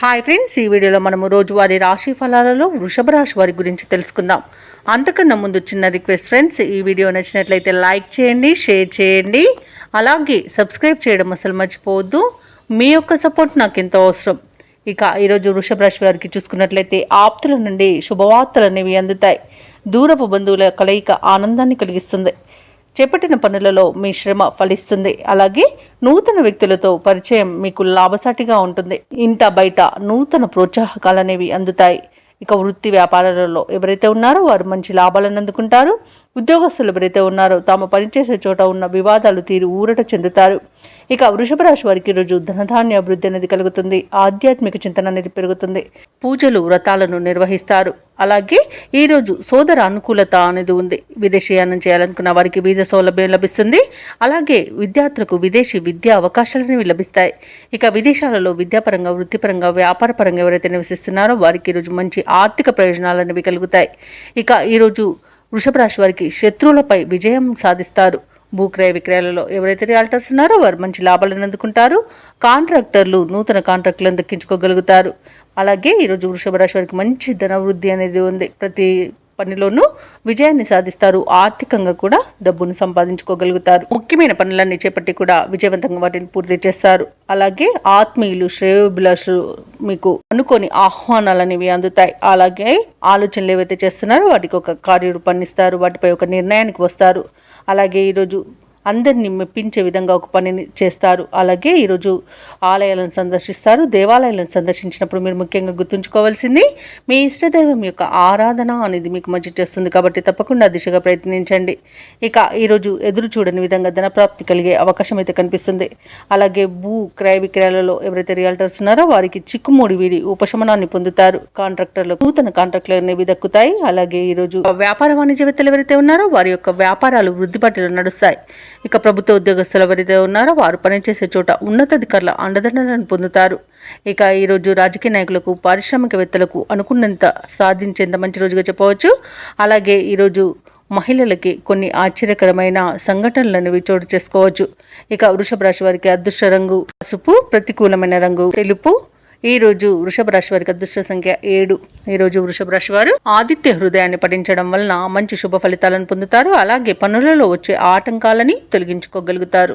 Hi friends, ఈ వీడియోలో మనము రోజువారీ రాశి ఫలాలలో వృషభ రాశి వారి గురించి తెలుసుకుందాం. అంతకన్నా ముందు చిన్న రిక్వెస్ట్ ఫ్రెండ్స్, ఈ వీడియో నచ్చినట్లయితే లైక్ చేయండి, షేర్ చేయండి, అలాగే సబ్స్క్రైబ్ చేయడం అసలు మర్చిపోవద్దు. మీ యొక్క సపోర్ట్ నాకు ఎంతో అవసరం. ఇక ఈరోజు వృషభ రాశి వారికి చూసుకున్నట్లయితే ఆప్తుల నుండి శుభవార్తలు అనేవి అందుతాయి. దూరపు బంధువుల కలయిక ఆనందాన్ని కలిగిస్తుంది. చేపట్టిన పనులలో మీ శ్రమ ఫలిస్తుంది. అలాగే నూతన వ్యక్తులతో పరిచయం మీకు లాభసాటిగా ఉంటుంది. ఇంట బయట నూతన ప్రోత్సాహకాలు అనేవి అందుతాయి. ఇక వృత్తి వ్యాపారాలలో ఎవరైతే ఉన్నారో వారు మంచి లాభాలను అందుకుంటారు. ఉద్యోగస్తులు ఎవరైతే ఉన్నారో తాము పనిచేసే చోట ఉన్న వివాదాలు తీరి ఊరట చెందుతారు. ఇక వృషభ రాశి వారికి ఈరోజు ధనధాన్య అభివృద్ధి అనేది కలుగుతుంది. ఆధ్యాత్మిక చింతన అనేది పెరుగుతుంది. పూజలు వ్రతాలను నిర్వహిస్తారు. అలాగే ఈరోజు సోదర అనుకూలత అనేది ఉంది. విదేశీయానం చేయాలనుకున్న వారికి వీసా సౌలభ్యం లభిస్తుంది. అలాగే విద్యార్థులకు విదేశీ విద్యా అవకాశాలు అనేవి లభిస్తాయి. ఇక విదేశాలలో విద్యాపరంగా, వృత్తిపరంగా, వ్యాపారపరంగా ఎవరైతే నివసిస్తున్నారో వారికి ఈరోజు మంచి ఆర్థిక ప్రయోజనాలు అనేవి కలుగుతాయి. ఇక ఈరోజు వృషభ రాశి వారికి శత్రువులపై విజయం సాధిస్తారు. భూక్రయ విక్రయాలలో ఎవరైతే రియాల్టర్స్ ఉన్నారో వారు మంచి లాభాలను అందుకుంటారు. కాంట్రాక్టర్లు నూతన కాంట్రాక్టులను దక్కించుకోగలుగుతారు. అలాగే ఈరోజు వృషభ రాశి వారికి మంచి ధనవృద్ధి అనేది ఉంది. ప్రతి పనిలోనూ విజయాన్ని సాధిస్తారు. ఆర్థికంగా కూడా డబ్బును సంపాదించుకోగలుగుతారు. ముఖ్యమైన పనులన్నీ చేపట్టి కూడా విజయవంతంగా వాటిని పూర్తి చేస్తారు. అలాగే ఆత్మీయులు, శ్రేయోభిలాషులు మీకు అనుకోని ఆహ్వానాలు అనేవి అందుతాయి. అలాగే ఆలోచనలు ఏవైతే చేస్తున్నారో వాటికి ఒక కార్యరూపాన్నిస్తారు. వాటిపై ఒక నిర్ణయానికి వస్తారు. అలాగే ఈరోజు అందరినీ మెప్పించే విధంగా ఒక పనిని చేస్తారు. అలాగే ఈరోజు ఆలయాలను సందర్శిస్తారు. దేవాలయాలను సందర్శించినప్పుడు మీరు ముఖ్యంగా గుర్తుంచుకోవాల్సింది మీ ఇష్టదైవం యొక్క ఆరాధన అనేది మీకు మంచి చేస్తుంది. కాబట్టి తప్పకుండా దిశగా ప్రయత్నించండి. ఇక ఈరోజు ఎదురు చూడని విధంగా ధనప్రాప్తి కలిగే అవకాశం అయితే కనిపిస్తుంది. అలాగే భూ క్రయ విక్రయాలలో ఎవరైతే రియాల్టర్స్ ఉన్నారో వారికి చిక్కుముడి వీడి ఉపశమనాన్ని పొందుతారు. కాంట్రాక్టర్లు నూతన కాంట్రాక్టులు అనేవి దక్కుతాయి. అలాగే ఈరోజు వ్యాపార వాణిజ్యవేత్తలు ఎవరైతే ఉన్నారో వారి యొక్క వ్యాపారాలు వృద్ధి పట్టిలో నడుస్తాయి. ఇక ప్రభుత్వ ఉద్యోగస్తులు ఎవరైతే ఉన్నారో వారు పనిచేసే చోట ఉన్నతాధికారుల అండదండలను పొందుతారు. ఇక ఈరోజు రాజకీయ నాయకులకు, పారిశ్రామికవేత్తలకు అనుకున్నంత సాధించేంత మంచి రోజుగా చెప్పవచ్చు. అలాగే ఈరోజు మహిళలకి కొన్ని ఆశ్చర్యకరమైన సంఘటనలను చోటు చేసుకోవచ్చు. ఇక వృషభ రాశి వారికి అదృష్ట రంగు పసుపు, ప్రతికూలమైన రంగు తెలుపు. ఈ రోజు వృషభ రాశి వారికి అదృష్ట సంఖ్య 7. ఈ రోజు వృషభ రాశి వారు ఆదిత్య హృదయాన్ని పఠించడం వలన మంచి శుభ ఫలితాలను పొందుతారు. అలాగే పనులలో వచ్చే ఆటంకాలని తొలగించుకోగలుగుతారు.